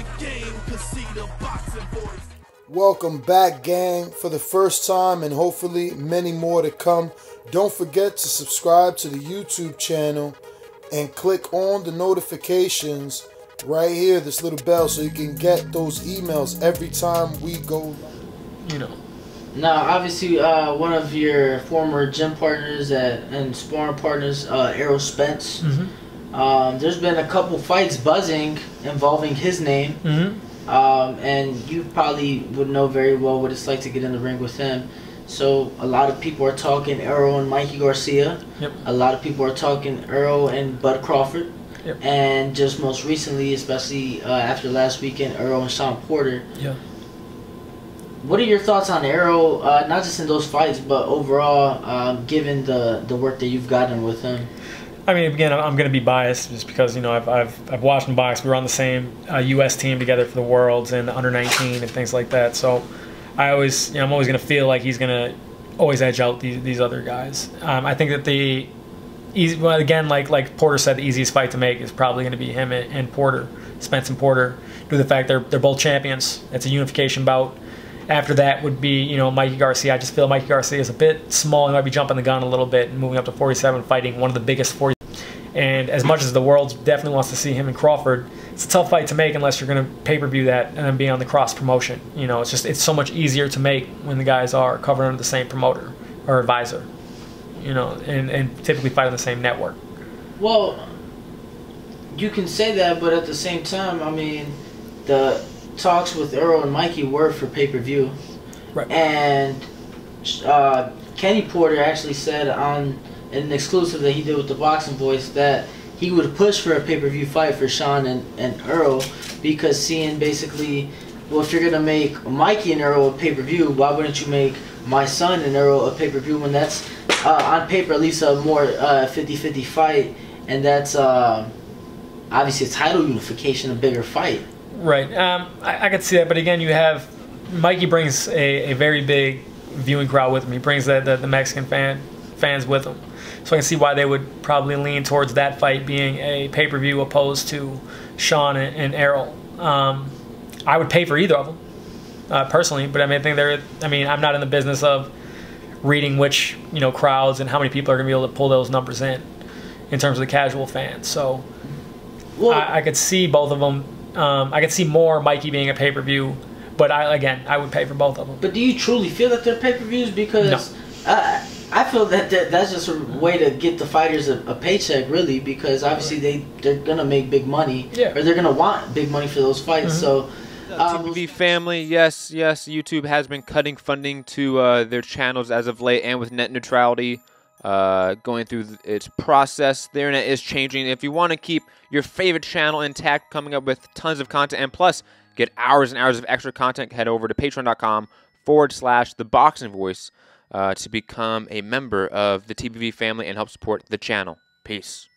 the game, 'cause see the boxing voice. Welcome back, gang, for the first time and hopefully many more to come. Don't forget to subscribe to the YouTube channel and click on the notifications right here, this little bell, so you can get those emails every time we go, you know. Now, obviously, one of your former gym partners and sparring partners, Errol Spence. There's been a couple fights buzzing involving his name. And you probably would know very well what it's like to get in the ring with him. So a lot of people are talking Errol and Mikey Garcia. A lot of people are talking Errol and Bud Crawford. And just most recently, especially after last weekend, Errol and Sean Porter. What are your thoughts on Errol, not just in those fights, but overall, given the work that you've gotten with him? I mean, again, I'm going to be biased just because, you know, I've watched him box. We were on the same U.S. team together for the Worlds and the under-19 and things like that. So I always, you know, I'm always going to feel like he's going to always edge out these other guys. I think that well, again, like Porter said, the easiest fight to make is probably going to be him and Porter, Spence and Porter, due to the fact they're both champions. It's a unification bout. After that would be, you know, Mikey Garcia. I just feel Mikey Garcia is a bit small. He might be jumping the gun a little bit and moving up to 47, fighting one of the biggest 40. And as much as the world definitely wants to see him and Crawford, it's a tough fight to make unless you're going to pay-per-view that and then be on the cross promotion. You know, it's so much easier to make when the guys are covered under the same promoter or advisor. You know, and typically fight on the same network. Well, you can say that, but at the same time, I mean, the talks with Errol and Mikey were for pay-per-view. And Kenny Porter actually said on an exclusive that he did with ThaBoxingvoice that he would push for a pay-per-view fight for Sean and Errol, because seeing basically, well, if you're going to make Mikey and Errol a pay-per-view, why wouldn't you make my son and Errol a pay-per-view when that's on paper at least a more 50-50 fight, and that's obviously a title unification, a bigger fight. Right. I could see that, but again, you have Mikey brings a very big viewing crowd with him. He brings the Mexican fans with him, so I can see why they would probably lean towards that fight being a pay-per-view opposed to Sean and Errol. I would pay for either of them personally, but I mean, I'm not in the business of reading which, you know, crowds and how many people are going to be able to pull those numbers in terms of the casual fans. So I could see both of them. I could see more Mikey being a pay-per-view, but I would pay for both of them. But do you truly feel that they're pay-per-views? Because no. I feel that that's just a way to get the fighters a paycheck, really, because obviously they're gonna make big money, or they're gonna want big money for those fights. So. TPV family, yes, YouTube has been cutting funding to their channels as of late, and with net neutrality going through its process, the internet is changing. If you want to keep your favorite channel intact, coming up with tons of content, and plus get hours and hours of extra content, head over to patreon.com/ThaBoxingVoice to become a member of the TPV family and help support the channel. Peace.